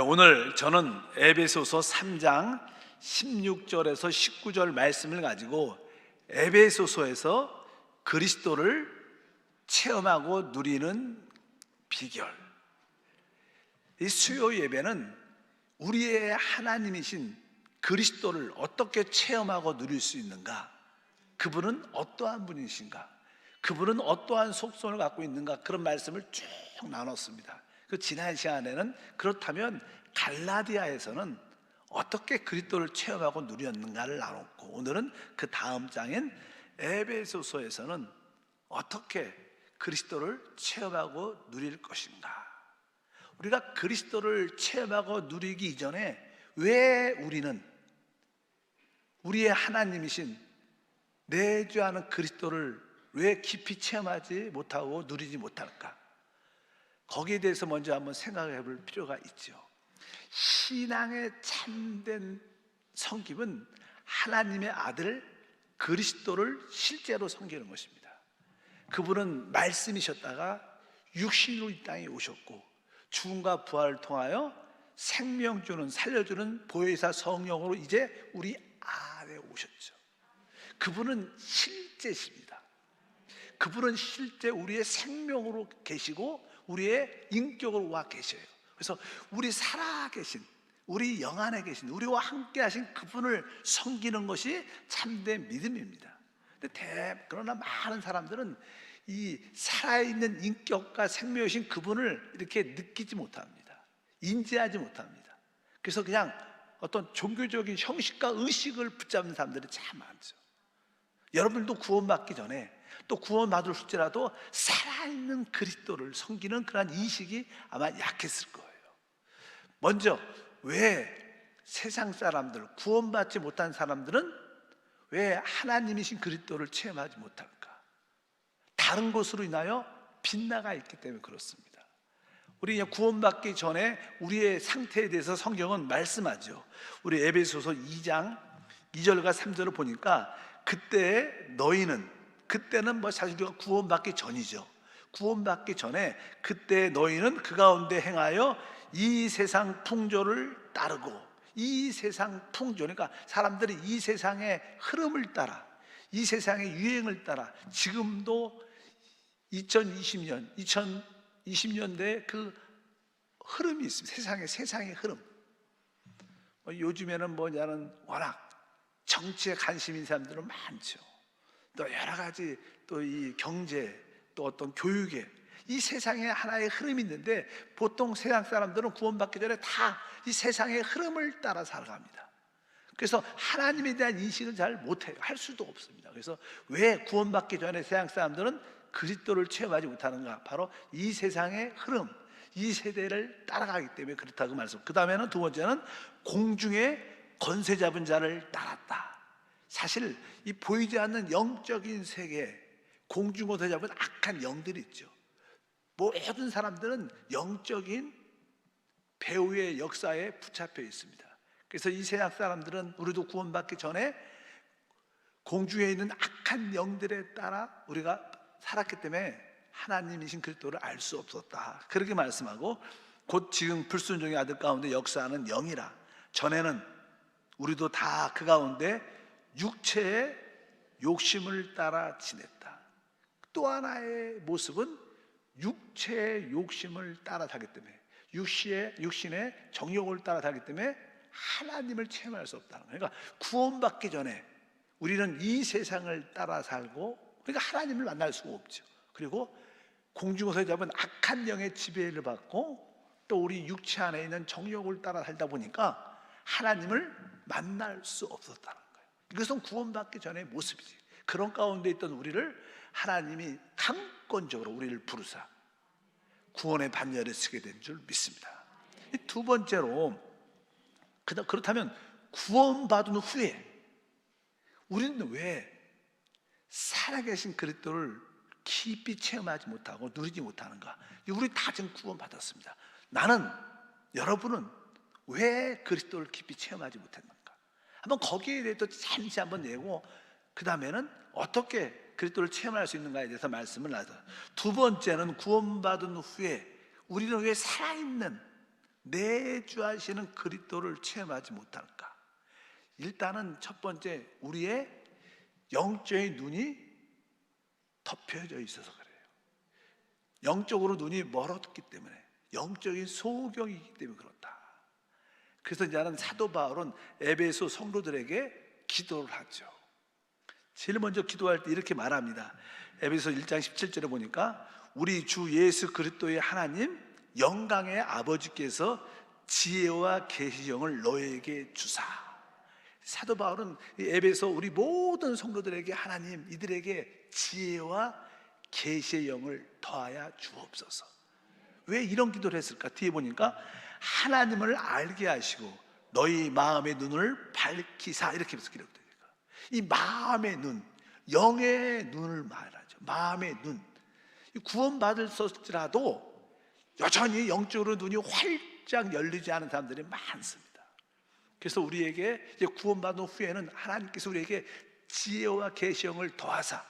오늘 저는 에베소서 3장 16절에서 19절 말씀을 가지고 에베소서에서 그리스도를 체험하고 누리는 비결, 이 수요 예배는 우리의 하나님이신 그리스도를 어떻게 체험하고 누릴 수 있는가, 그분은 어떠한 분이신가, 그분은 어떠한 속성을 갖고 있는가, 그런 말씀을 쭉 나눴습니다. 그 지난 시간에는 그렇다면 갈라디아에서는 어떻게 그리스도를 체험하고 누렸는가를 나눴고, 오늘은 그 다음 장인 에베소서에서는 어떻게 그리스도를 체험하고 누릴 것인가. 우리가 그리스도를 체험하고 누리기 이전에 왜 우리는 우리의 하나님이신 내주하는 그리스도를 왜 깊이 체험하지 못하고 누리지 못할까? 거기에 대해서 먼저 한번 생각해 볼 필요가 있죠. 신앙의 참된 섬김은 하나님의 아들 그리스도를 실제로 섬기는 것입니다. 그분은 말씀이셨다가 육신으로 이 땅에 오셨고, 죽음과 부활을 통하여 생명 주는, 살려주는 보혜사 성령으로 이제 우리 안에 오셨죠. 그분은 실제십니다. 그분은 실제 우리의 생명으로 계시고 우리의 인격으로 와 계셔요. 그래서 우리 살아계신, 우리 영 안에 계신, 우리와 함께 하신 그분을 섬기는 것이 참된 믿음입니다. 그러나 많은 사람들은 이 살아있는 인격과 생명이신 그분을 이렇게 느끼지 못합니다. 인지하지 못합니다. 그래서 그냥 어떤 종교적인 형식과 의식을 붙잡는 사람들이 참 많죠. 여러분들도 구원받기 전에, 또 구원받을지라도 살아있는 그리스도를 섬기는 그런 인식이 아마 약했을 거예요. 먼저 왜 세상 사람들, 구원받지 못한 사람들은 왜 하나님이신 그리스도를 체험하지 못할까? 다른 것으로 인하여 빗나가 있기 때문에 그렇습니다. 우리 구원받기 전에 우리의 상태에 대해서 성경은 말씀하죠. 우리 에베소서 2장 2절과 3절을 보니까, 그때 너희는, 그때는 사실 우리가 구원받기 전이죠. 구원받기 전에 그때 너희는 그 가운데 행하여 이 세상 풍조를 따르고, 이 세상 풍조, 그러니까 사람들이 이 세상의 흐름을 따라, 이 세상의 유행을 따라, 지금도 2020년대에 그 흐름이 있습니다. 세상의 흐름. 요즘에는 뭐냐는 워낙 정치에 관심 있는 사람들은 많죠. 또 여러 가지, 또 이 경제, 또 어떤 교육에, 이 세상에 하나의 흐름이 있는데, 보통 세상 사람들은 구원받기 전에 다 이 세상의 흐름을 따라 살아갑니다. 그래서 하나님에 대한 인식을 잘 못해요. 할 수도 없습니다. 그래서 왜 구원받기 전에 세상 사람들은 그리스도를 체험하지 못하는가? 바로 이 세상의 흐름, 이 세대를 따라가기 때문에 그렇다고 말씀. 그 다음에는 두 번째는 공중에 권세 잡은 자를 따랐다. 사실 이 보이지 않는 영적인 세계, 공중 권세 잡은 악한 영들이 있죠. 모든 사람들은 영적인 배후의 역사에 붙잡혀 있습니다. 그래서 이 세상 사람들은, 우리도 구원받기 전에 공중에 있는 악한 영들에 따라 우리가 살았기 때문에 하나님이신 그리스도를 알 수 없었다, 그렇게 말씀하고, 곧 지금 불순종의 아들 가운데 역사하는 영이라. 전에는 우리도 다 그 가운데 육체의 욕심을 따라 지냈다. 또 하나의 모습은 육체의 욕심을 따라 살기 때문에, 육신의 정욕을 따라 살기 때문에 하나님을 체험할 수 없다는 거예요. 그러니까 구원받기 전에 우리는 이 세상을 따라 살고, 그러니까 하나님을 만날 수가 없죠. 그리고 공중에서 잡은 악한 영의 지배를 받고, 또 우리 육체 안에 있는 정욕을 따라 살다 보니까 하나님을 만날 수 없었다는 거예요. 이것은 구원받기 전의 모습이지. 그런 가운데 있던 우리를 하나님이 강권적으로 우리를 부르사 구원의 반열에 서게 된 줄 믿습니다. 두 번째로, 그렇다면 구원받은 후에 우리는 왜 살아계신 그리스도를 깊이 체험하지 못하고 누리지 못하는가? 우리 다 지금 구원받았습니다. 여러분은 왜 그리스도를 깊이 체험하지 못했는가? 한번 거기에 대해서 잠시 한번 내고, 그 다음에는 어떻게 그리스도를 체험할 수 있는가에 대해서 말씀을 나눠요. 두 번째는 구원받은 후에 우리는 왜 살아있는 내주하시는 그리스도를 체험하지 못할까? 일단은 첫 번째, 우리의 영적인 눈이 덮여져 있어서 그래요. 영적으로 눈이 멀었기 때문에, 영적인 소경이기 때문에 그렇다. 그래서 이제는 사도 바울은 에베소 성도들에게 기도를 하죠. 제일 먼저 기도할 때 이렇게 말합니다. 에베소 1장 17절에 보니까 우리 주 예수 그리스도의 하나님 영광의 아버지께서 지혜와 계시형을 너에게 주사. 사도 바울은 에베소 우리 모든 성도들에게 하나님 이들에게 지혜와 계시의 영을 더하여 주옵소서. 왜 이런 기도를 했을까? 뒤에 보니까 하나님을 알게 하시고 너희 마음의 눈을 밝히사, 이렇게 해서 기록되니까 이 마음의 눈, 영의 눈을 말하죠. 마음의 눈. 구원받을지라도 여전히 영적으로 눈이 활짝 열리지 않은 사람들이 많습니다. 그래서 우리에게 이제 구원받은 후에는 하나님께서 우리에게 지혜와 계시형을 더하사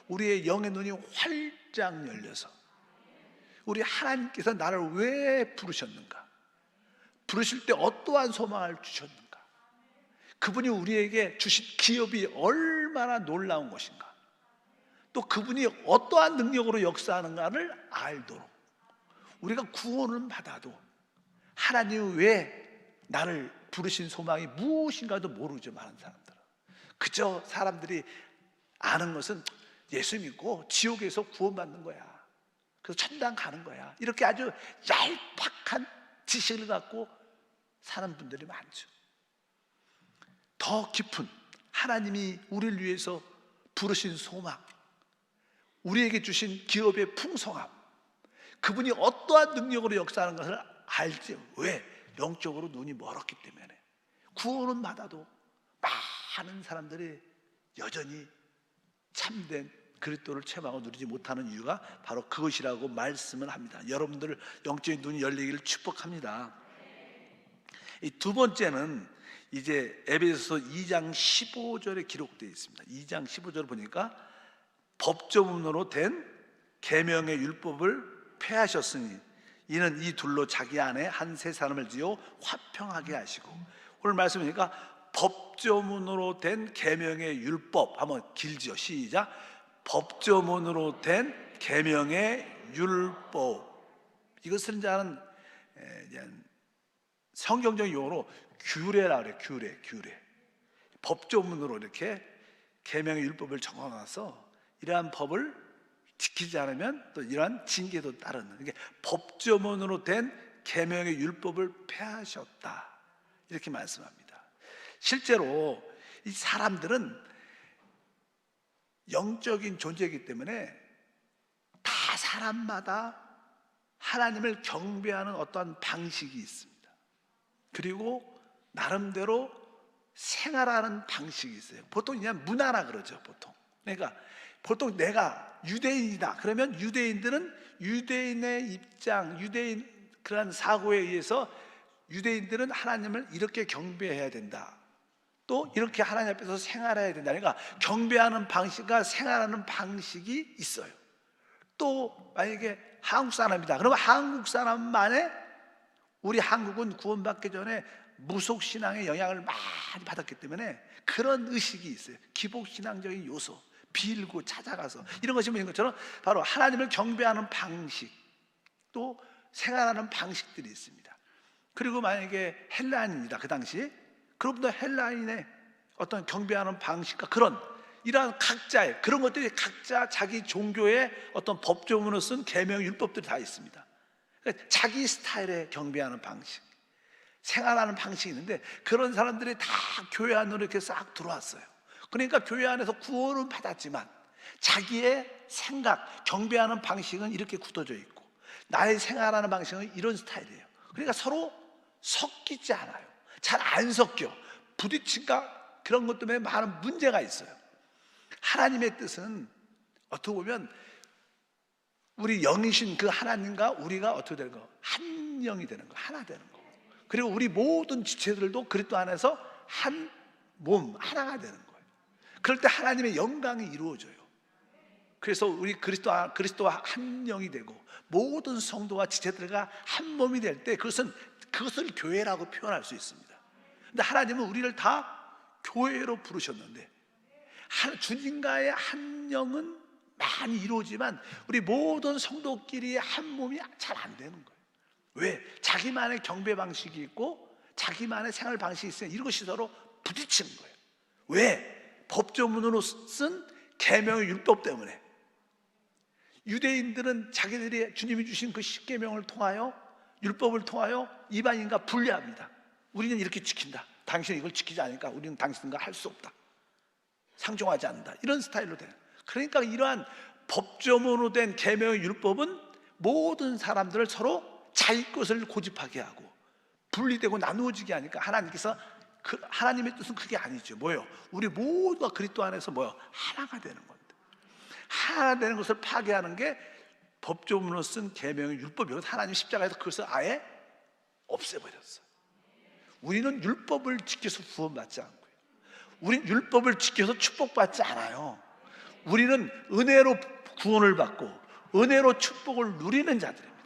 우리의 영의 눈이 활짝 열려서 우리 하나님께서 나를 왜 부르셨는가, 부르실 때 어떠한 소망을 주셨는가, 그분이 우리에게 주신 기업이 얼마나 놀라운 것인가, 또 그분이 어떠한 능력으로 역사하는가를 알도록 우리가 구원을 받아도 하나님이 왜 나를 부르신 소망이 무엇인가도 모르죠. 많은 사람들은 그저 사람들이 아는 것은 예수 믿고 지옥에서 구원받는 거야, 그래서 천당 가는 거야, 이렇게 아주 얄팍한 지식을 갖고 사는 분들이 많죠. 더 깊은 하나님이 우리를 위해서 부르신 소망, 우리에게 주신 기업의 풍성함, 그분이 어떠한 능력으로 역사하는 것을 알죠. 왜? 영적으로 눈이 멀었기 때문에. 구원은 받아도 많은 사람들이 여전히 참된 그리스도를 체험하고 누리지 못하는 이유가 바로 그것이라고 말씀을 합니다. 여러분들 영적인 눈이 열리기를 축복합니다. 이 두 번째는 이제 에베소서 2장 15절에 기록되어 있습니다. 2장 15절을 보니까 법조문으로 된 계명의 율법을 폐하셨으니 이는 이 둘로 자기 안에 한 세 사람을 지어 화평하게 하시고, 오늘 말씀이니까 법조문으로 된 계명의 율법, 한번 길지요. 시작. 법조문으로 된 계명의 율법. 이것을 이제는 성경적 용어로 규례라 그래요. 규례. 법조문으로 이렇게 계명의 율법을 적어놔서 이러한 법을 지키지 않으면 또 이러한 징계도 따르는, 이게 법조문으로 된 계명의 율법을 폐하셨다, 이렇게 말씀합니다. 실제로 이 사람들은 영적인 존재이기 때문에 다 사람마다 하나님을 경배하는 어떠한 방식이 있습니다. 그리고 나름대로 생활하는 방식이 있어요. 보통 그냥 문화라 그러죠. 그러니까 보통 내가 유대인이다 그러면 유대인들은 유대인의 입장, 유대인 그런 사고에 의해서 유대인들은 하나님을 이렇게 경배해야 된다, 또 이렇게 하나님 앞에서 생활해야 된다. 그러니까 경배하는 방식과 생활하는 방식이 있어요. 또 만약에 한국 사람이다 그러면 한국 사람만의, 우리 한국은 구원받기 전에 무속신앙의 영향을 많이 받았기 때문에 그런 의식이 있어요. 기복신앙적인 요소, 빌고 찾아가서 이런 것이 있는 것처럼 바로 하나님을 경배하는 방식, 또 생활하는 방식들이 있습니다. 그리고 만약에 헬라인이다 그 당시, 그럼도 헬라인의 어떤 경배하는 방식과 그런 이러한 각자의 그런 것들이 각자 자기 종교의 어떤 법조문으로 쓴 계명 율법들이 다 있습니다. 그러니까 자기 스타일의 경배하는 방식, 생활하는 방식이 있는데 그런 사람들이 다 교회 안으로 이렇게 싹 들어왔어요. 그러니까 교회 안에서 구원은 받았지만 자기의 생각, 경배하는 방식은 이렇게 굳어져 있고 나의 생활하는 방식은 이런 스타일이에요. 그러니까 서로 섞이지 않아요. 잘 안 섞여. 부딪힌가 그런 것 때문에 많은 문제가 있어요. 하나님의 뜻은 어떻게 보면 우리 영이신 그 하나님과 우리가 어떻게 되는 거? 한 영이 되는 거, 하나 되는 거. 그리고 우리 모든 지체들도 그리스도 안에서 한 몸, 하나가 되는 거예요. 그럴 때 하나님의 영광이 이루어져요. 그래서 우리 그리스도와 한 영이 되고 모든 성도와 지체들과 한 몸이 될 때 그것을 교회라고 표현할 수 있습니다. 근데 하나님은 우리를 다 교회로 부르셨는데 주님과의 한 영은 많이 이루어지만 우리 모든 성도끼리의 한 몸이 잘 안 되는 거예요. 왜? 자기만의 경배 방식이 있고 자기만의 생활 방식이 있으니 이것이 서로 부딪히는 거예요. 왜? 법조문으로 쓴 계명의 율법 때문에. 유대인들은 자기들이 주님이 주신 그 십계명을 통하여 율법을 통하여 이방인과 분리합니다. 우리는 이렇게 지킨다. 당신은 이걸 지키지 않으니까 우리는 당신과 할 수 없다. 상종하지 않는다. 이런 스타일로 돼요. 그러니까 이러한 법조문으로 된 계명의 율법은 모든 사람들을 서로 자기 것을 고집하게 하고 분리되고 나누어지게 하니까 하나님께서 하나님의 뜻은 그게 아니죠. 뭐예요? 우리 모두가 그리스도 안에서 뭐예요? 하나가 되는 겁니다. 하나 되는 것을 파괴하는 게 법조문으로 쓴 계명의 율법이고 하나님 십자가에서 그것을 아예 없애버렸어요. 우리는 율법을 지켜서 구원받지 않고요. 우린 율법을 지켜서 축복받지 않아요. 우리는 은혜로 구원을 받고 은혜로 축복을 누리는 자들입니다.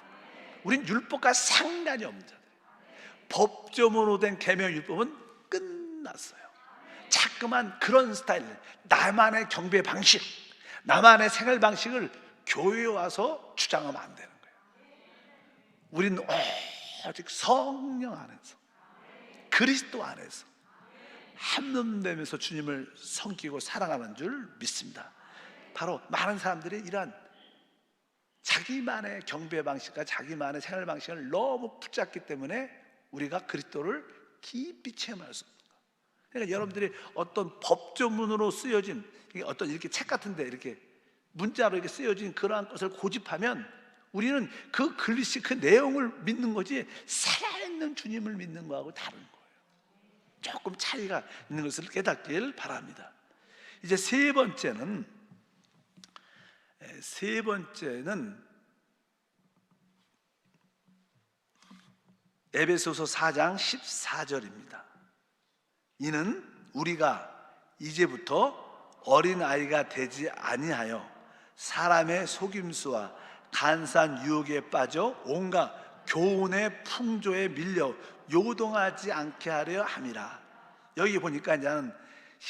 우린 율법과 상관이 없는 자들이에요. 법조문으로 된 계명 율법은 끝났어요. 자꾸만 그런 스타일, 나만의 경배 방식, 나만의 생활 방식을 교회에 와서 주장하면 안 되는 거예요. 우리는 오직 성령 안에서 그리스도 안에서 한몸 되면서 주님을 섬기고 사랑하는 줄 믿습니다. 바로 많은 사람들이 이러한 자기만의 경배 방식과 자기만의 생활 방식을 너무 붙잡기 때문에 우리가 그리스도를 깊이 체험할 수 없는 거예요. 그러니까 여러분들이 어떤 법조문으로 쓰여진 어떤 이렇게 책 같은데 이렇게 문자로 이렇게 쓰여진 그러한 것을 고집하면 우리는 그 글씨 그 내용을 믿는 거지 살아있는 주님을 믿는 거하고 다른 거예요. 조금 차이가 있는 것을 깨닫길 바랍니다. 이제 세 번째는 에베소서 4장 14절입니다. 이는 우리가 이제부터 어린아이가 되지 아니하여 사람의 속임수와 간사한 유혹에 빠져 온갖 교훈의 풍조에 밀려 요동하지 않게 하려 함이라. 여기 보니까 이제는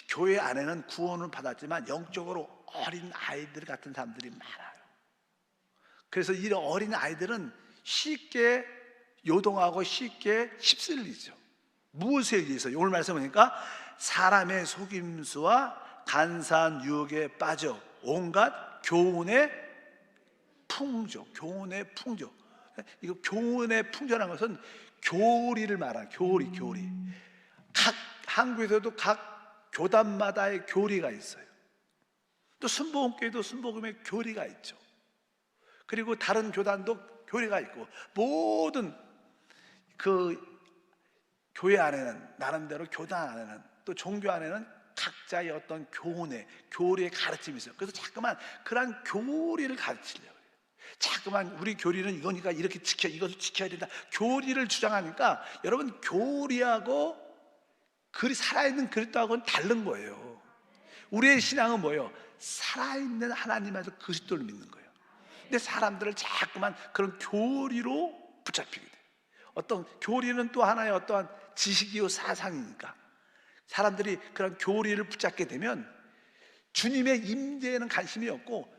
교회 안에는 구원을 받았지만 영적으로 어린 아이들 같은 사람들이 많아요. 그래서 이 어린 아이들은 쉽게 요동하고 쉽게 휩쓸리죠. 무엇에 의해서? 오늘 말씀 보니까 사람의 속임수와 간사한 유혹에 빠져 온갖 교훈의 풍조. 이거 교훈의 풍조라는 것은 교리를 말하는 교리. 각 한국에서도 각 교단마다의 교리가 있어요. 또 순복음교회도 순복음의 교리가 있죠. 그리고 다른 교단도 교리가 있고 모든 그 교회 안에는 나름대로 교단 안에는 또 종교 안에는 각자의 어떤 교리의 가르침이 있어요. 그래서 자꾸만 그런 교리를 가르치려고 해요. 자꾸만 우리 교리는 이거니까 이렇게 이것을 지켜야 된다. 교리를 주장하니까 여러분 교리하고 살아있는 그리스도하고는 다른 거예요. 우리의 신앙은 뭐예요? 살아있는 하나님에서 그리스도를 믿는 거예요. 근데 사람들을 자꾸만 그런 교리로 붙잡히게 돼요. 어떤 교리는 또 하나의 어떠한 지식이요 사상이니까 사람들이 그런 교리를 붙잡게 되면 주님의 임재에는 관심이 없고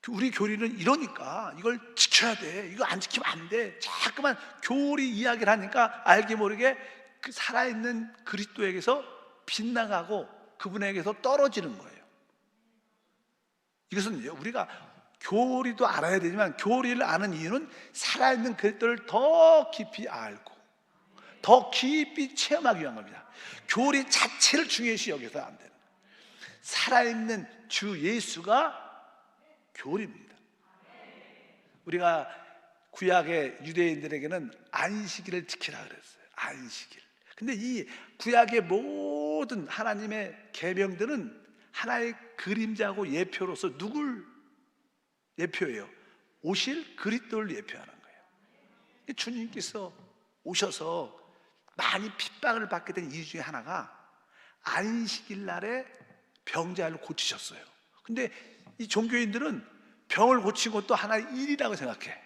우리 교리는 이러니까 이걸 지켜야 돼, 이거 안 지키면 안 돼, 자꾸만 교리 이야기를 하니까 알게 모르게 그 살아있는 그리스도에게서 빗나가고 그분에게서 떨어지는 거예요. 이것은 우리가 교리도 알아야 되지만 교리를 아는 이유는 살아있는 그리스도를 더 깊이 알고 더 깊이 체험하기 위한 겁니다. 교리 자체를 중요시 여겨서 안 되는 거예요. 살아있는 주 예수가 교리입니다. 우리가 구약의 유대인들에게는 안식일을 지키라 그랬어요. 안식일. 근데 이 구약의 모든 하나님의 계명들은 하나의 그림자고 예표로서 누굴 예표해요? 오실 그리스도를 예표하는 거예요. 주님께서 오셔서 많이 핍박을 받게 된 이유 중에 하나가 안식일 날에 병자를 고치셨어요. 근데 이 종교인들은 병을 고친 것도 하나의 일이라고 생각해.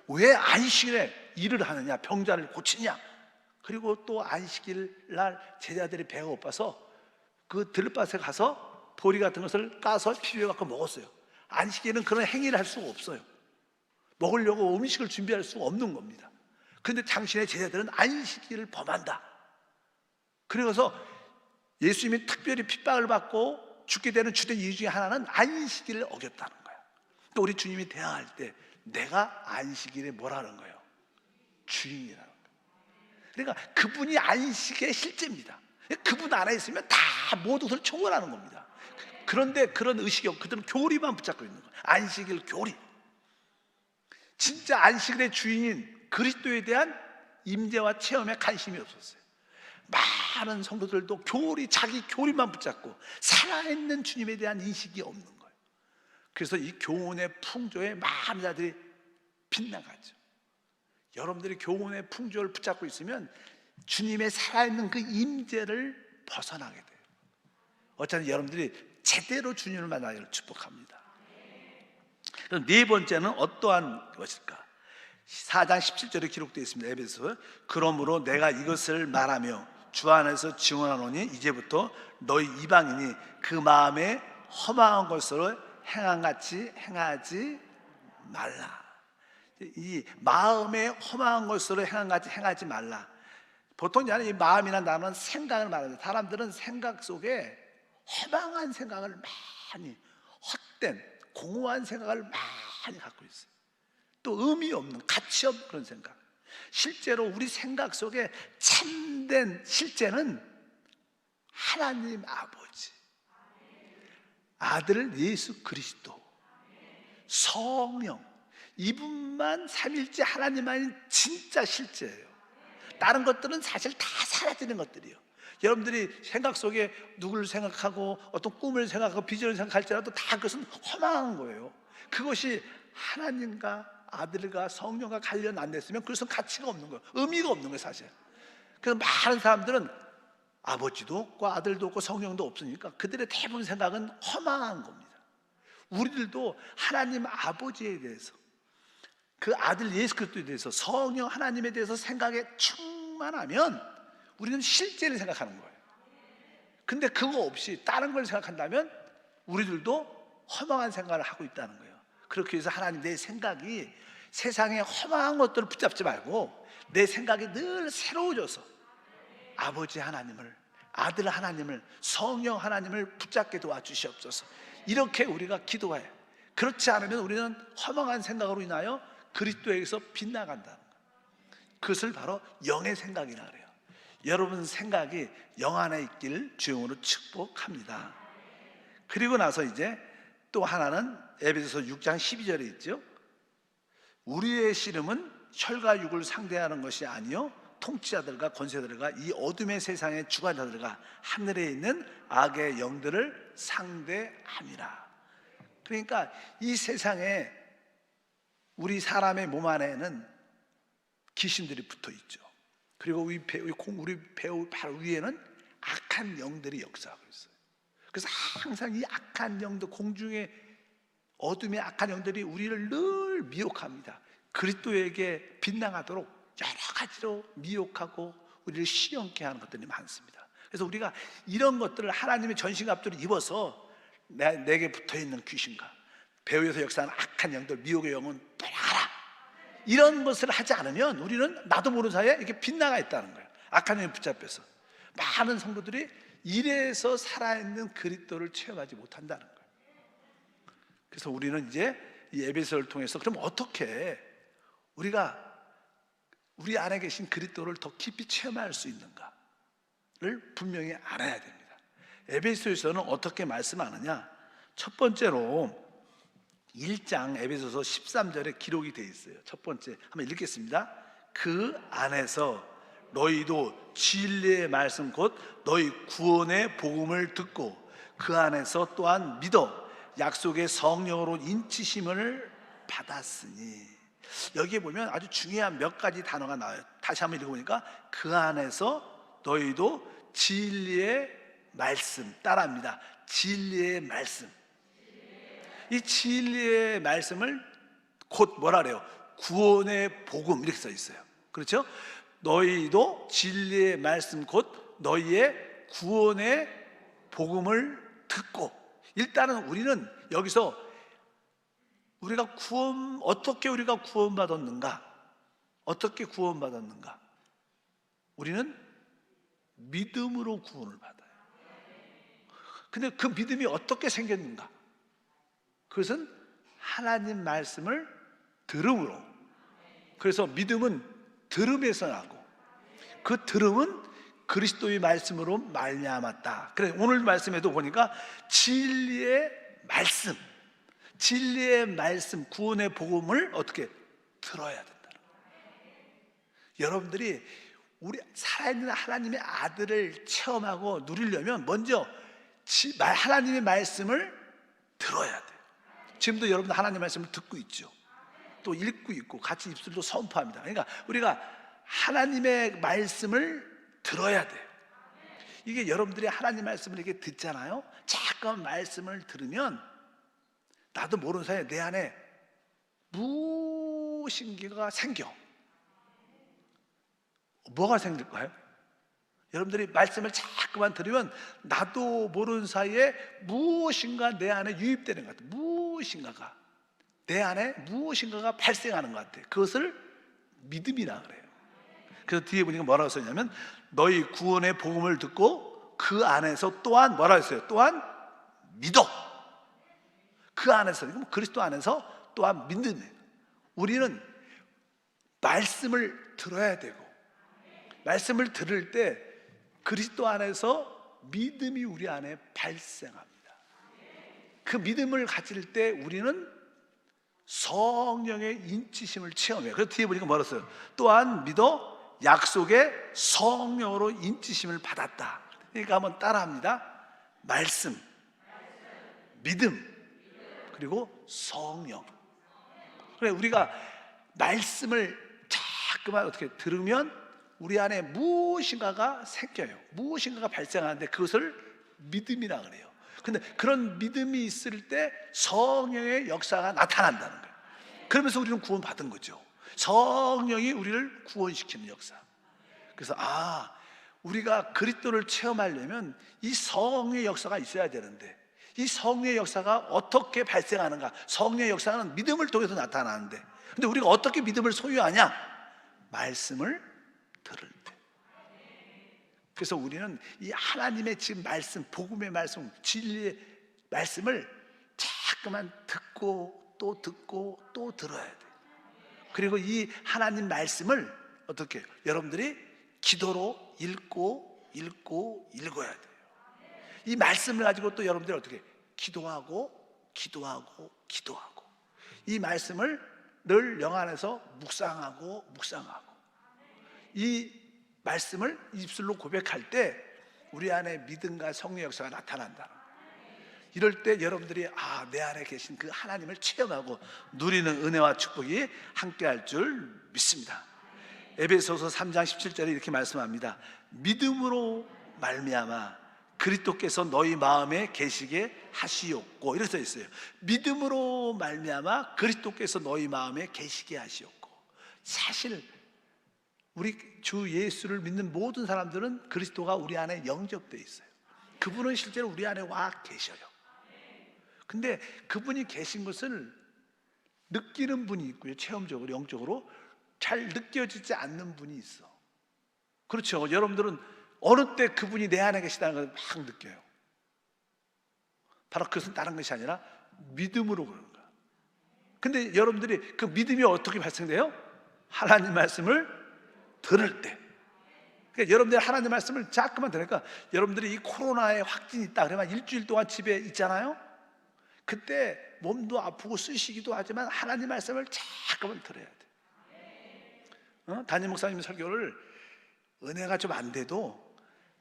왜 안식일에 일을 하느냐? 병자를 고치냐? 그리고 또 안식일 날 제자들이 배가 고파서 그 들밭에 가서 보리 같은 것을 까서 피부에 갖고 먹었어요. 안식일은 그런 행위를 할 수가 없어요. 먹으려고 음식을 준비할 수가 없는 겁니다. 그런데 당신의 제자들은 안식일을 범한다. 그래서 예수님이 특별히 핍박을 받고 죽게 되는 주된 이유 중에 하나는 안식일을 어겼다는 거예요. 또 우리 주님이 대항할 때 내가 안식일에 뭐라는 거예요? 주인이라는 거예요. 그러니까 그분이 안식의 실제입니다. 그분 안에 있으면 다 모든 것을 총괄하는 겁니다. 그런데 그런 의식이 없고 그들은 교리만 붙잡고 있는 거예요. 안식일 교리. 진짜 안식일의 주인인 그리스도에 대한 임재와 체험에 관심이 없었어요. 많은 성도들도 자기 교리만 붙잡고 살아있는 주님에 대한 인식이 없는 거예요. 그래서 이 교훈의 풍조에 많은 자들이 빗나가죠. 여러분들이 교훈의 풍조를 붙잡고 있으면 주님의 살아있는 그 임재를 벗어나게 돼요. 어차피 여러분들이 제대로 주님을 만나기를 축복합니다. 그럼 네 번째는 어떠한 것일까? 4장 17절에 기록되어 있습니다. 에베소. 그러므로 내가 이것을 말하며 주 안에서 증언하노니 이제부터 너희 이방인이 그 마음에 험한 것으로 행함같이 행하지 말라. 이 마음에 험한 것으로 행함같이 행하지 말라. 보통 이 마음이나 나는 생각을 말합니다. 사람들은 생각 속에 허망한 생각을 많이, 헛된 공허한 생각을 많이 갖고 있어요. 또 의미 없는, 가치 없는 그런 생각. 실제로 우리 생각 속에 참된 실제는 하나님 아버지, 아들 예수 그리스도, 성령, 이분만 삼일째 하나님만이 진짜 실제예요. 다른 것들은 사실 다 사라지는 것들이에요. 여러분들이 생각 속에 누구를 생각하고 어떤 꿈을 생각하고 비전을 생각할지라도 다 그것은 허망한 거예요. 그것이 하나님과 아들과 성령과 관련 안 됐으면 그것은 가치가 없는 거예요. 의미가 없는 거예요, 사실. 그래서 많은 사람들은 아버지도 없고 아들도 없고 성령도 없으니까 그들의 대부분 생각은 허망한 겁니다. 우리들도 하나님 아버지에 대해서, 그 아들 예수 그리스도에 대해서, 성령 하나님에 대해서 생각에 충만하면 우리는 실제를 생각하는 거예요. 근데 그거 없이 다른 걸 생각한다면 우리들도 허망한 생각을 하고 있다는 거예요. 그렇게 해서 하나님, 내 생각이 세상의 허망한 것들을 붙잡지 말고 내 생각이 늘 새로워져서 아버지 하나님을, 아들 하나님을, 성령 하나님을 붙잡게 도와주시옵소서. 이렇게 우리가 기도해요. 그렇지 않으면 우리는 허망한 생각으로 인하여 그리스도에게서 빗나간다는 거예요. 그것을 바로 영의 생각이라 그래요. 여러분 생각이 영 안에 있기를 주용으로 축복합니다. 그리고 나서 이제 또 하나는 에베소서 6장 12절에 있죠. 우리의 씨름은 혈과 육을 상대하는 것이 아니요 통치자들과 권세들과 이 어둠의 세상의 주관자들과 하늘에 있는 악의 영들을 상대함이라. 그러니까 이 세상에 우리 사람의 몸 안에는 귀신들이 붙어 있죠. 그리고 우리 배우 바로 위에는 악한 영들이 역사하고 있어요. 그래서 항상 이 악한 영들, 공중의 어둠의 악한 영들이 우리를 늘 미혹합니다. 그리스도에게 빗나가도록 여러 가지로 미혹하고 우리를 시험케 하는 것들이 많습니다. 그래서 우리가 이런 것들을 하나님의 전신갑주를 입어서 내게 붙어있는 귀신과 배후에서 역사하는 악한 영들, 미혹의 영은 떠나가라, 이런 것을 하지 않으면 우리는 나도 모르는 사이에 이렇게 빗나가 있다는 거예요. 악한 영에 붙잡혀서 많은 성도들이 이래서 살아있는 그리스도를 체험하지 못한다는 거예요. 그래서 우리는 이제 이 에베소를 통해서 그럼 어떻게 우리가 우리 안에 계신 그리스도를 더 깊이 체험할 수 있는가를 분명히 알아야 됩니다. 에베소에서는 어떻게 말씀하느냐? 첫 번째로 1장 에베소서 13절에 기록이 되어 있어요. 첫 번째 한번 읽겠습니다. 그 안에서 너희도 진리의 말씀 곧 너희 구원의 복음을 듣고 그 안에서 또한 믿어 약속의 성령으로 인치심을 받았으니. 여기에 보면 아주 중요한 몇 가지 단어가 나와요. 다시 한번 읽어보니까 그 안에서 너희도 진리의 말씀, 따라합니다. 진리의 말씀. 이 진리의 말씀을 곧 뭐라 그래요? 구원의 복음 이렇게 써 있어요. 그렇죠? 너희도 진리의 말씀 곧 너희의 구원의 복음을 듣고, 일단은 우리는 여기서 우리가 어떻게 우리가 구원받았는가? 어떻게 구원받았는가? 우리는 믿음으로 구원을 받아요. 근데 그 믿음이 어떻게 생겼는가? 그것은 하나님 말씀을 들음으로. 그래서 믿음은 들음에서 나고, 그 들음은 그리스도의 말씀으로 말미암았다. 그래, 오늘 말씀에도 보니까 진리의 말씀, 구원의 복음을 어떻게 들어야 된다. 여러분들이 우리 살아있는 하나님의 아들을 체험하고 누리려면 먼저 하나님의 말씀을 들어야 돼요. 지금도 여러분 하나님의 말씀을 듣고 있죠. 또 읽고 있고 같이 입술도 선포합니다. 그러니까 우리가 하나님의 말씀을 들어야 돼요. 이게 여러분들이 하나님 말씀을 이렇게 듣잖아요. 잠깐 말씀을 들으면 나도 모르는 사이에 내 안에 무엇인가가 생겨. 뭐가 생길까요? 여러분들이 말씀을 자꾸만 들으면 나도 모르는 사이에 무엇인가 내 안에 유입되는 것 같아요. 무엇인가가 내 안에 무엇인가가 발생하는 것 같아요. 그것을 믿음이라 그래요. 그래서 뒤에 보니까 뭐라고 써있냐면 너희 구원의 복음을 듣고 그 안에서 또한 뭐라고 했어요? 또한 믿어. 그 안에서, 그리스도 안에서 또한 믿는. 우리는 말씀을 들어야 되고, 말씀을 들을 때 그리스도 안에서 믿음이 우리 안에 발생합니다. 그 믿음을 가질 때 우리는 성령의 인치심을 체험해요. 그래서 뒤에 보니까 뭐라 써요? 또한 믿어 약속의 성령으로 인치심을 받았다. 그러니까 한번 따라합니다. 말씀, 믿음, 그리고 성령. 그래, 우리가 말씀을 자꾸만 어떻게 들으면 우리 안에 무엇인가가 생겨요. 무엇인가가 발생하는데 그것을 믿음이라 그래요. 근데 그런 믿음이 있을 때 성령의 역사가 나타난다는 거예요. 그러면서 우리는 구원받은 거죠. 성령이 우리를 구원시키는 역사. 그래서 우리가 그리스도를 체험하려면 이 성령의 역사가 있어야 되는데, 이 성령의 역사가 어떻게 발생하는가? 성령의 역사는 믿음을 통해서 나타나는데, 근데 우리가 어떻게 믿음을 소유하냐? 말씀을 들을 때. 그래서 우리는 이 하나님의 지금 말씀, 복음의 말씀, 진리의 말씀을 자꾸만 듣고 또 듣고 또 들어야 돼요. 그리고 이 하나님 말씀을 어떻게 여러분들이 기도로 읽고 읽어야 돼요. 이 말씀을 가지고 또 여러분들이 어떻게 기도하고 이 말씀을 늘 영 안에서 묵상하고 이 말씀을 입술로 고백할 때 우리 안에 믿음과 성령의 역사가 나타난다. 이럴 때 여러분들이 내 안에 계신 그 하나님을 체험하고 누리는 은혜와 축복이 함께할 줄 믿습니다. 에베소서 3장 17절에 이렇게 말씀합니다. 믿음으로 말미암아 그리스도께서 너희 마음에 계시게 하시옵고, 이렇게 써 있어요. 믿음으로 말미암아 그리스도께서 너희 마음에 계시게 하시옵고. 사실 우리 주 예수를 믿는 모든 사람들은 그리스도가 우리 안에 영접되어 있어요. 그분은 실제로 우리 안에 와 계셔요. 근데 그분이 계신 것을 느끼는 분이 있고요, 체험적으로 영적으로 잘 느껴지지 않는 분이 있어. 그렇죠. 여러분들은 어느 때 그분이 내 안에 계시다는 걸 막 느껴요. 바로 그것은 다른 것이 아니라 믿음으로 그러는 거야. 근데 여러분들이 그 믿음이 어떻게 발생돼요? 하나님 말씀을 들을 때. 그러니까 여러분들이 하나님 말씀을 자꾸만 들으니까, 여러분들이 이 코로나에 확진이 있다 그러면 일주일 동안 집에 있잖아요. 그때 몸도 아프고 쓰시기도 하지만 하나님 말씀을 자꾸만 들어야 돼. 담임 목사님 설교를 은혜가 좀 안 돼도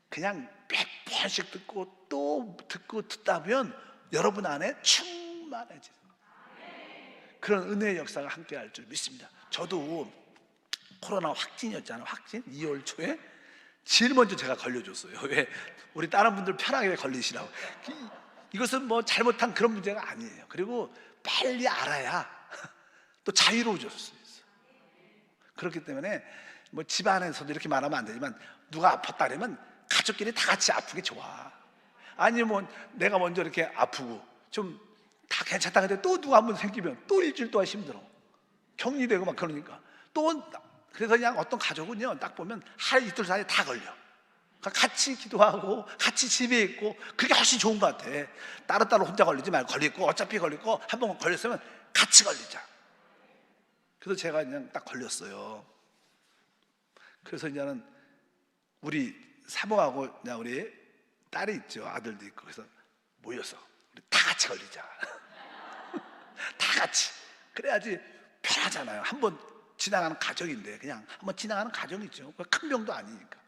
그냥 100번씩 듣고 또 듣고 듣다 보면 여러분 안에 충만해지는 그런 은혜의 역사가 함께할 줄 믿습니다. 저도 코로나 확진이었잖아요. 확진 2월 초에 제일 먼저 제가 걸려줬어요. 왜? 우리 다른 분들 편하게 걸리시라고. 이것은 뭐 잘못한 그런 문제가 아니에요. 그리고 빨리 알아야 또 자유로워질 수 있어. 그렇기 때문에 뭐 집안에서도 이렇게 말하면 안 되지만, 누가 아팠다 그러면 가족끼리 다 같이 아프게 좋아. 아니면 내가 먼저 이렇게 아프고 좀 다 괜찮다 근데 또 누가 한 번 생기면 또 일주일 동안 힘들어. 격리되고 막 그러니까 또. 그래서 그냥 어떤 가족은요, 딱 보면 하루 이틀 사이에 다 걸려. 그러니까 같이 기도하고 같이 집에 있고 그게 훨씬 좋은 것 같아. 따로따로 혼자 걸리지 말고, 걸리고 어차피 걸리고 한 번 걸렸으면 같이 걸리자. 그래서 제가 그냥 딱 걸렸어요. 그래서 이제는 우리 사모하고 그냥 우리 딸이 있죠, 아들도 있고. 그래서 모여서 우리 다 같이 걸리자. 다 같이. 그래야지 편하잖아요. 한번 지나가는 가정인데, 그냥 한번 지나가는 가정이죠. 큰 병도 아니니까.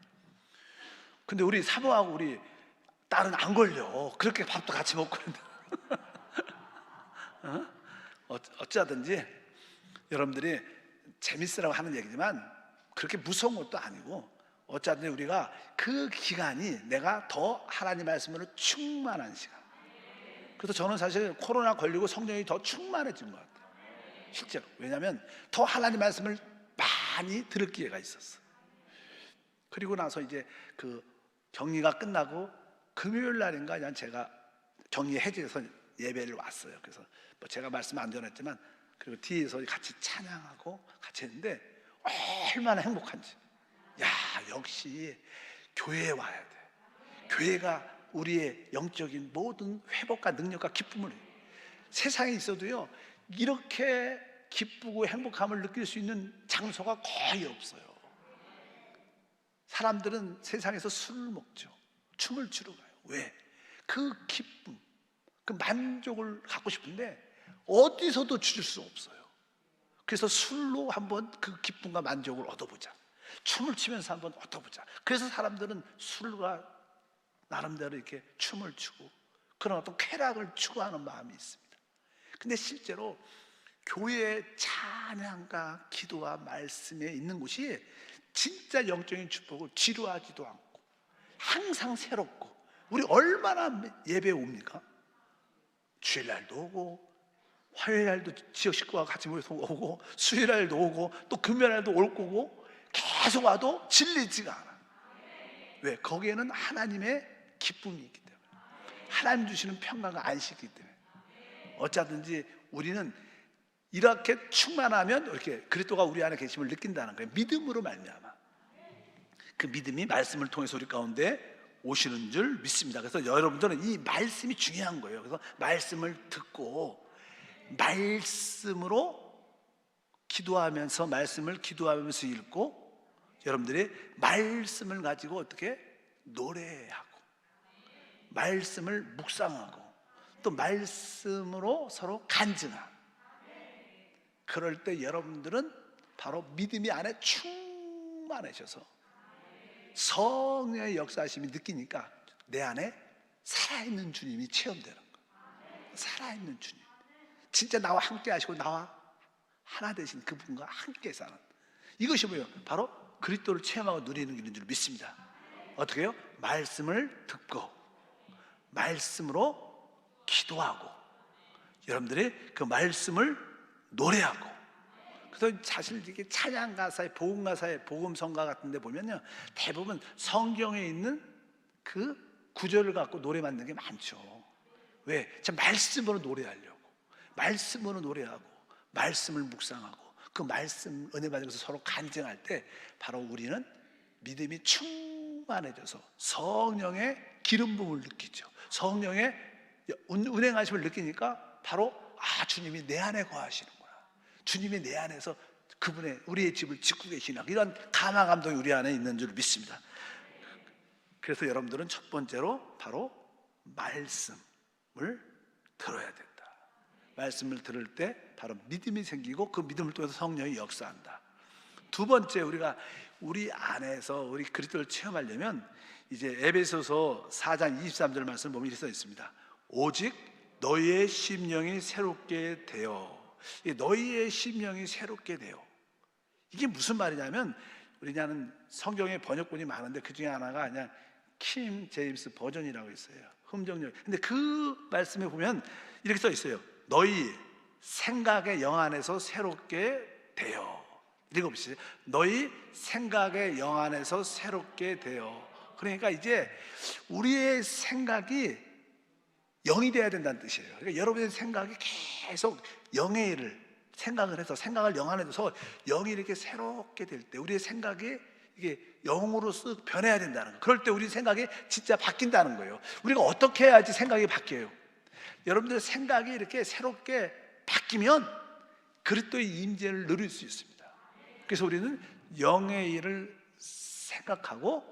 근데 우리 사모하고 우리 딸은 안 걸려. 그렇게 밥도 같이 먹고 있는데. 어쩌든지 여러분들이 재밌으라고 하는 얘기지만 그렇게 무서운 것도 아니고, 어쩌든지 우리가 그 기간이 내가 더 하나님 말씀으로 충만한 시간. 그래서 저는 사실 코로나 걸리고 성령이 더 충만해진 것 같아요, 실제로. 왜냐하면 더 하나님 말씀을 많이 들을 기회가 있었어. 그리고 나서 이제 그 격리가 끝나고 금요일 날인가 그냥 제가 격리 해제해서 예배를 왔어요. 그래서 뭐 제가 말씀 안 전했지만, 그리고 뒤에서 같이 찬양하고 같이 했는데 얼마나 행복한지. 야, 역시 교회에 와야 돼. 교회가 우리의 영적인 모든 회복과 능력과 기쁨을, 세상에 있어도요 이렇게 기쁘고 행복함을 느낄 수 있는 장소가 거의 없어요. 사람들은 세상에서 술을 먹죠. 춤을 추러 가요. 왜? 그 기쁨, 그 만족을 갖고 싶은데 어디서도 주실 수 없어요. 그래서 술로 한번 그 기쁨과 만족을 얻어보자. 춤을 추면서 한번 얻어보자. 그래서 사람들은 술과 나름대로 이렇게 춤을 추고 그런 어떤 쾌락을 추구하는 마음이 있습니다. 근데 실제로 교회의 찬양과 기도와 말씀에 있는 곳이 진짜 영적인 축복을 지루하지도 않고 항상 새롭고. 우리 얼마나 예배에 옵니까? 주일날도 오고, 화요일날도 지역 식구와 같이 모여서 오고, 수요일날도 오고, 또 금요일날도 올 거고, 계속 와도 질리지가 않아. 왜? 거기에는 하나님의 기쁨이 있기 때문에, 하나님 주시는 평강과 안식이 있기 때문에. 어쩌든지 우리는 이렇게 충만하면 이렇게 그리스도가 우리 안에 계심을 느낀다는 거예요. 믿음으로 말미암아. 그 믿음이 말씀을 통해서 우리 가운데 오시는 줄 믿습니다. 그래서 여러분들은 이 말씀이 중요한 거예요. 그래서 말씀을 듣고 말씀으로 기도하면서, 말씀을 기도하면서 읽고, 여러분들이 말씀을 가지고 어떻게 노래하고 말씀을 묵상하고 또 말씀으로 서로 간증하고, 그럴 때 여러분들은 바로 믿음이 안에 충만해져서 성령의 역사하심이 느끼니까 내 안에 살아있는 주님이 체험되는 거예요. 살아있는 주님, 진짜 나와 함께 하시고 나와 하나 되신 그분과 함께 사는, 이것이 뭐예요? 바로 그리스도를 체험하고 누리는 길인 줄 믿습니다. 어떻게 해요? 말씀을 듣고 말씀으로 기도하고 여러분들이 그 말씀을 노래하고. 그래서 사실 이게 찬양 가사에, 복음 가사에, 복음성가 같은 데 보면요, 대부분 성경에 있는 그 구절을 갖고 노래 만드는 게 많죠. 왜? 참 말씀으로 노래하려고, 말씀으로 노래하고 말씀을 묵상하고 그 말씀 은혜 받으면서 서로 간증할 때 바로 우리는 믿음이 충만해져서 성령의 기름 부음을 느끼죠. 성령의 운행하심을 느끼니까 바로 주님이 내 안에 거하시는구나, 주님이 내 안에서 그분의 우리의 집을 짓고 계시나, 이런 감화 감동이 우리 안에 있는 줄 믿습니다. 그래서 여러분들은 첫 번째로 바로 말씀을 들어야 된다. 말씀을 들을 때 바로 믿음이 생기고 그 믿음을 통해서 성령이 역사한다. 두 번째, 우리가 우리 안에서 우리 그리스도를 체험하려면 이제 에베소서 4장 23절 말씀 보면 이렇게 써 있습니다. 오직 너희의 심령이 새롭게 되어. 너희의 심령이 새롭게 되어, 이게 무슨 말이냐면, 우리 그냥 성경에 번역본이 많은데 그 중에 하나가 그냥 킹 제임스 버전이라고 있어요. 흠정력. 근데 그 말씀에 보면 이렇게 써 있어요. 너희 생각의 영 안에서 새롭게 되어. 읽어보시죠. 너희 생각의 영 안에서 새롭게 되어. 그러니까 이제 우리의 생각이 영이 돼야 된다는 뜻이에요. 그러니까 여러분의 생각이 계속 영의 일을 생각을 해서 생각을 영 안에 둬서 영이 이렇게 새롭게 될 때 우리의 생각이 이게 영으로 쓱 변해야 된다는 거예요. 그럴 때 우리 생각이 진짜 바뀐다는 거예요. 우리가 어떻게 해야지 생각이 바뀌어요? 여러분들 생각이 이렇게 새롭게 바뀌면 그리스도의 임재를 누릴 수 있습니다. 그래서 우리는 영의 일을 생각하고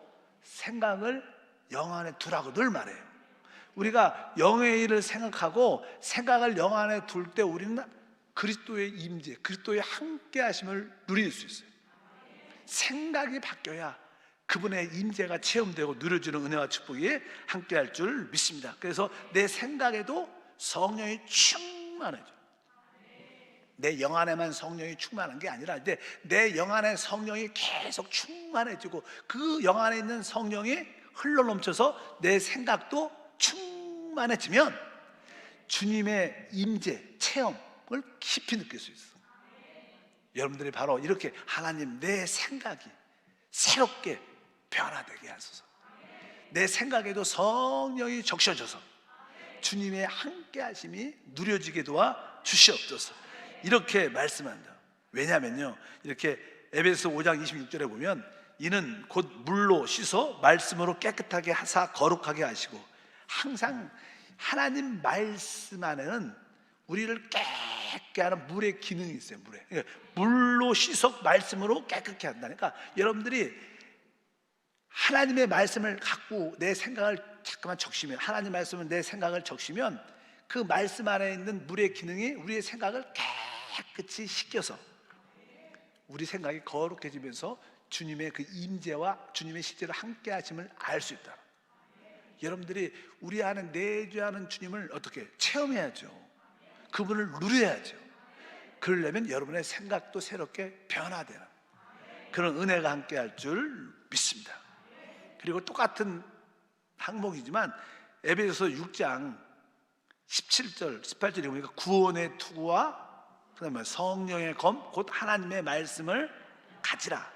생각을 영 안에 두라고 늘 말해요. 우리가 영의 일을 생각하고 생각을 영 안에 둘 때 우리는 그리스도의 임재, 그리스도의 함께 하심을 누릴 수 있어요. 생각이 바뀌어야 그분의 임재가 체험되고 누려지는 은혜와 축복이 함께 할 줄 믿습니다. 그래서 내 생각에도 성령이 충만해져. 내 영 안에만 성령이 충만한 게 아니라 내 영 안에 성령이 계속 충만해지고 그 영 안에 있는 성령이 흘러넘쳐서 내 생각도 충만해지면 주님의 임재, 체험을 깊이 느낄 수 있어. 여러분들이 바로 이렇게 하나님 내 생각이 새롭게 변화되게 하소서. 내 생각에도 성령이 적셔져서 주님의 함께 하심이 누려지게 도와 주시옵소서. 이렇게 말씀한다. 왜냐면요, 이렇게 에베소 5장 26절에 보면 이는 곧 물로 씻어 말씀으로 깨끗하게 하사 거룩하게 하시고, 항상 하나님 말씀 안에는 우리를 깨끗게 하는 물의 기능이 있어요. 물로 씻어 말씀으로 깨끗게 한다니까, 여러분들이 하나님의 말씀을 갖고 내 생각을 잠깐만 적시면, 하나님 말씀은 내 생각을 적시면 그 말씀 안에 있는 물의 기능이 우리의 생각을 깨끗이 씻겨서 우리 생각이 거룩해지면서 주님의 그 임재와 주님의 실제로 함께 하심을 알 수 있다. 여러분들이 우리 안에 내주하는 주님을 어떻게 체험해야죠. 그분을 누려야죠. 그러려면 여러분의 생각도 새롭게 변화되는 그런 은혜가 함께 할 줄 믿습니다. 그리고 똑같은 항목이지만 에베소서 6장 17절 18절에 보니까 구원의 투구와 그다음에 성령의 검 곧 하나님의 말씀을 가지라.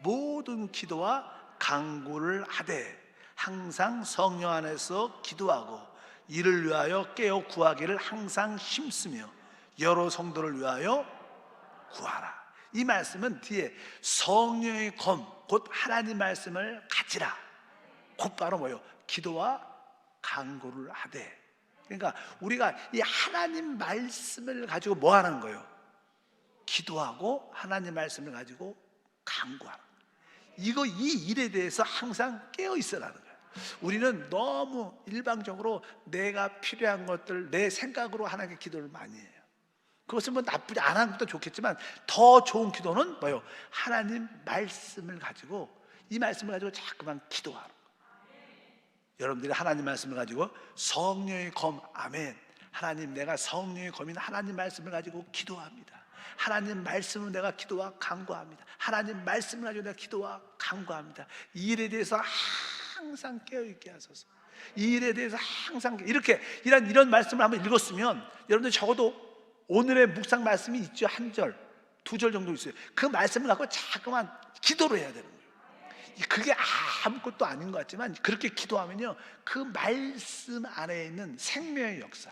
모든 기도와 간구를 하되 항상 성령 안에서 기도하고 이를 위하여 깨어 구하기를 항상 힘쓰며 여러 성도를 위하여 구하라. 이 말씀은 뒤에 성령의 검 곧 하나님 말씀을 가지라, 곧바로 뭐예요? 기도와 간구를 하되. 그러니까 우리가 이 하나님 말씀을 가지고 뭐 하는 거예요? 기도하고 하나님 말씀을 가지고 간구하는 거예요. 이 일에 대해서 항상 깨어 있어라는 거예요. 우리는 너무 일방적으로 내가 필요한 것들 내 생각으로 하나님께 기도를 많이 해요. 그것은 뭐 나쁘지 안 하는 것도 좋겠지만 더 좋은 기도는 뭐예요? 하나님 말씀을 가지고, 이 말씀을 가지고 자꾸만 기도하는 거예요. 여러분들이 하나님 말씀을 가지고 성령의 검, 아멘. 하나님, 내가 성령의 검인 하나님 말씀을 가지고 기도합니다. 하나님 말씀으로 내가 기도와 간구합니다. 하나님 말씀을 가지고 내가 기도와 간구합니다. 이 일에 대해서 항상 깨어있게 하소서. 이 일에 대해서 항상 이렇게 이런 말씀을 한번 읽었으면 여러분들 적어도 오늘의 묵상 말씀이 있죠. 한 절, 두 절 정도 있어요. 그 말씀을 갖고 자꾸만 기도를 해야 되는 거예요. 그게 아무것도 아닌 것 같지만 그렇게 기도하면요, 그 말씀 안에 있는 생명의 역사,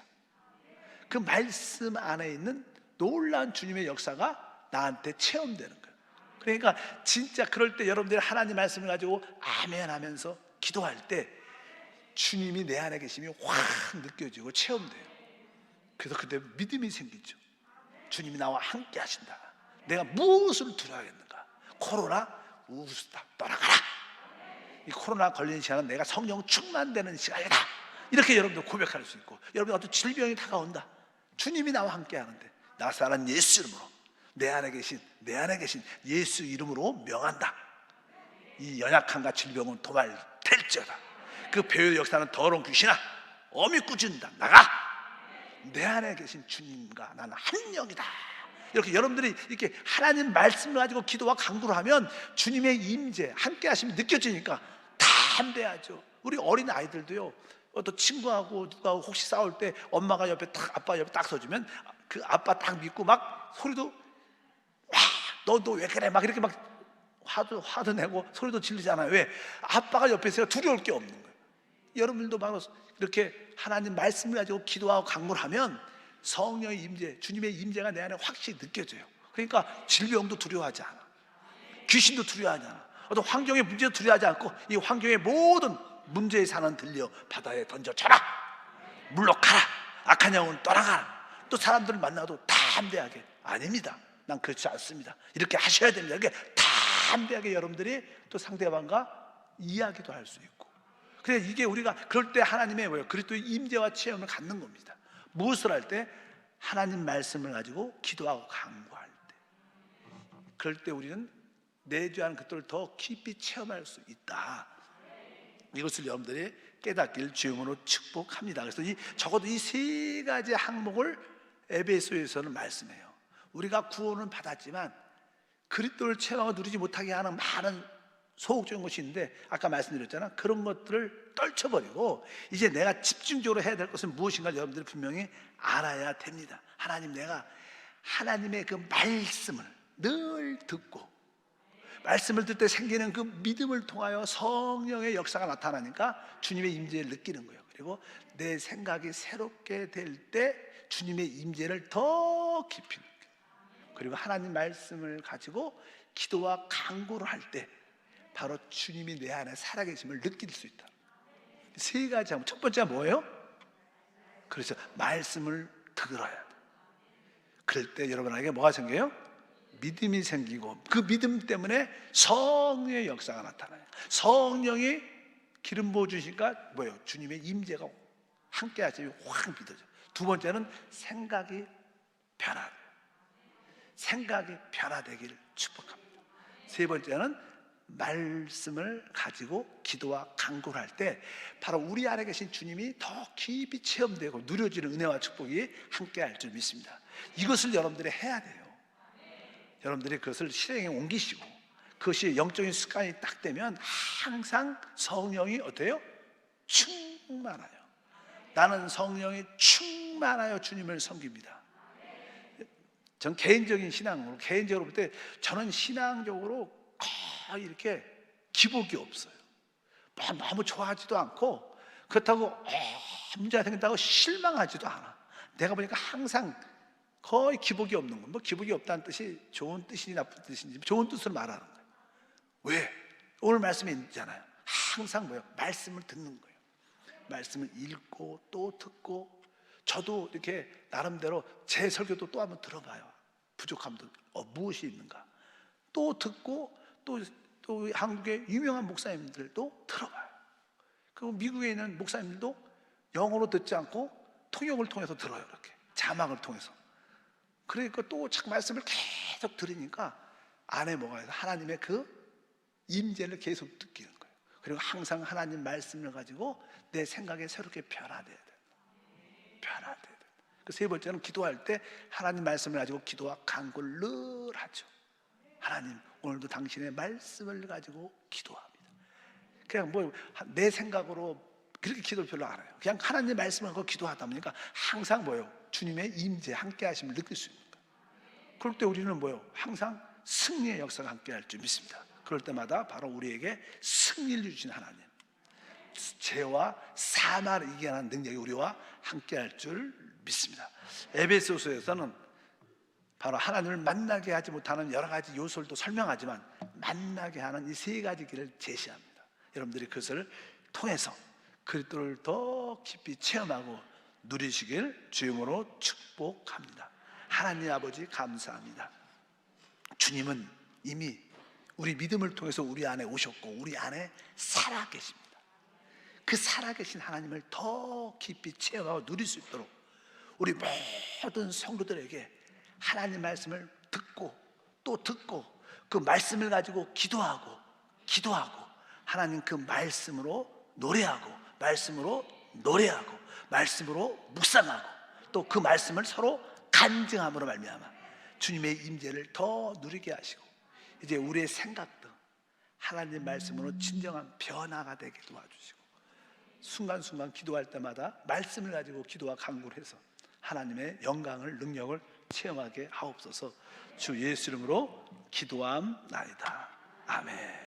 그 말씀 안에 있는 놀라운 주님의 역사가 나한테 체험되는 거예요. 그러니까 진짜 그럴 때 여러분들이 하나님 말씀을 가지고 아멘 하면서 기도할 때 주님이 내 안에 계심이 확 느껴지고 체험돼요. 그래서 그때 믿음이 생기죠. 주님이 나와 함께 하신다. 내가 무엇을 두려워하겠는가? 코로나 우스다 떠나가라. 이 코로나 걸리는 시간은 내가 성령 충만되는 시간이다. 이렇게 여러분들 고백할 수 있고, 여러분 어떤 질병이 다가온다. 주님이 나와 함께 하는데 나사렛 예수 이름으로 내 안에 계신 예수 이름으로 명한다. 이 연약함과 질병은 도말될지어다. 그 배후의 역사는 더러운 귀신아 어미 꾸준다 나가. 내 안에 계신 주님과 나는 한 영이다. 이렇게 여러분들이 이렇게 하나님 말씀을 가지고 기도와 간구를 하면 주님의 임재, 함께 하심이 느껴지니까 다 담대하죠. 우리 어린 아이들도요, 또 친구하고 누가 혹시 싸울 때 엄마가 옆에 딱, 아빠 옆에 딱 서주면 그 아빠 딱 믿고 막 소리도 와, 너 왜 그래? 막 이렇게 막 화도 내고 소리도 지르잖아요. 왜? 아빠가 옆에 있어요. 두려울 게 없는 거예요. 여러분들도 바로 이렇게 하나님 말씀을 가지고 기도하고 간구를 하면 성령의 임재, 주님의 임재가 내 안에 확실히 느껴져요. 그러니까 질병도 두려워하지 않아. 귀신도 두려워하지 않아. 어떤 환경의 문제도 두려워하지 않고 이 환경의 모든 문제의 산은 들려 바다에 던져쳐라. 물러가라. 악한 영은 떠나가라. 또 사람들을 만나도 담대하게 아닙니다. 난 그렇지 않습니다. 이렇게 하셔야 됩니다. 이렇게 담대하게 여러분들이 또 상대방과 이야기도 할 수 있고. 그래 이게 우리가 그럴 때 하나님의 뭐예요? 그리스도의 임재와 체험을 갖는 겁니다. 무엇을 할 때? 하나님 말씀을 가지고 기도하고 간구할 때. 그럴 때 우리는 내주하는 그들을 더 깊이 체험할 수 있다. 이것을 여러분들이 깨닫길 주님으로 축복합니다. 그래서 적어도 이 세 가지 항목을 에베소에서는 말씀해요. 우리가 구원을 받았지만 그리스도를 체험하고 누리지 못하게 하는 많은 소극적인 것이 있는데 아까 말씀드렸잖아. 그런 것들을 떨쳐버리고 이제 내가 집중적으로 해야 될 것은 무엇인가 여러분들이 분명히 알아야 됩니다. 하나님, 내가 하나님의 그 말씀을 늘 듣고 말씀을 듣을 때 생기는 그 믿음을 통하여 성령의 역사가 나타나니까 주님의 임재를 느끼는 거예요. 그리고 내 생각이 새롭게 될 때 주님의 임재를 더 깊이 느껴요. 그리고 하나님 말씀을 가지고 기도와 간구를 할 때 바로 주님이 내 안에 살아계심을 느낄 수 있다. 세 가지 하면 첫 번째가 뭐예요? 그래서 말씀을 들어야 돼. 그럴 때 여러분에게 뭐가 생겨요? 믿음이 생기고 그 믿음 때문에 성령의 역사가 나타나요. 성령이 기름 부어 주시니까 뭐예요? 주님의 임재가 함께 하심이 확 믿어져. 두 번째는 생각이 변화돼요. 생각이 변화되기를 축복합니다. 세 번째는 말씀을 가지고 기도와 간구를 할 때 바로 우리 안에 계신 주님이 더 깊이 체험되고 누려지는 은혜와 축복이 함께 할 줄 믿습니다. 이것을 여러분들이 해야 돼요. 여러분들이 그것을 실행에 옮기시고 그것이 영적인 습관이 딱 되면 항상 성령이 어때요? 충만하여. 나는 성령이 충만하여 주님을 섬깁니다. 전 개인적인 신앙으로 개인적으로 볼 때 저는 신앙적으로 거의 이렇게 기복이 없어요. 너무 좋아하지도 않고 그렇다고 문제가 생긴다고 실망하지도 않아. 내가 보니까 항상 거의 기복이 없는 거예요. 뭐 기복이 없다는 뜻이 좋은 뜻인지 나쁜 뜻인지 좋은 뜻으로 말하는 거예요. 왜? 오늘 말씀에 있잖아요. 항상 뭐예요? 말씀을 듣는 거예요. 말씀을 읽고 또 듣고 저도 이렇게 나름대로 제 설교도 또 한번 들어봐요. 부족함도 무엇이 있는가 또 듣고 또 한국의 유명한 목사님들도 들어봐요. 그리고 미국에 있는 목사님들도 영어로 듣지 않고 통역을 통해서 들어요. 이렇게 자막을 통해서. 그러니까 또 참 말씀을 계속 들으니까 안에 뭐가 있어? 하나님의 그 임재를 계속 느끼는 거예요. 그리고 항상 하나님 말씀을 가지고 내 생각에 새롭게 변화돼야 돼요. 변화돼야 돼요. 그 세 번째는 기도할 때 하나님 말씀을 가지고 기도와 간구를 늘 하죠. 하나님, 오늘도 당신의 말씀을 가지고 기도합니다. 그냥 뭐 내 생각으로 그렇게 기도를 별로 안 해요. 그냥 하나님의 말씀을 가지고 기도하다 보니까 항상 뭐예요? 주님의 임재 함께 하심을 느낄 수 있는 거예요. 그럴 때 우리는 뭐예요? 항상 승리의 역사가 함께 할 줄 믿습니다. 그럴 때마다 바로 우리에게 승리를 주신 하나님, 죄와 사망을 이겨내는 능력이 우리와 함께 할 줄 믿습니다. 에베소서에서는 바로 하나님을 만나게 하지 못하는 여러 가지 요소를 설명하지만 만나게 하는 이 세 가지 길을 제시합니다. 여러분들이 그것을 통해서 그리스도를 더 깊이 체험하고 누리시길 주님으로 축복합니다. 하나님 아버지 감사합니다. 주님은 이미 우리 믿음을 통해서 우리 안에 오셨고 우리 안에 살아계십니다. 그 살아계신 하나님을 더 깊이 체험하고 누릴 수 있도록 우리 모든 성도들에게 하나님 말씀을 듣고 또 듣고 그 말씀을 가지고 기도하고 하나님 그 말씀으로 노래하고 말씀으로 묵상하고 또 그 말씀을 서로 간증함으로 말미암아 주님의 임재를 더 누리게 하시고 이제 우리의 생각도 하나님 말씀으로 진정한 변화가 되게 도와주시고, 순간순간 기도할 때마다 말씀을 가지고 기도와 간구를 해서 하나님의 영광을, 능력을 체험하게 하옵소서. 주 예수 이름으로 기도함나이다. 아멘.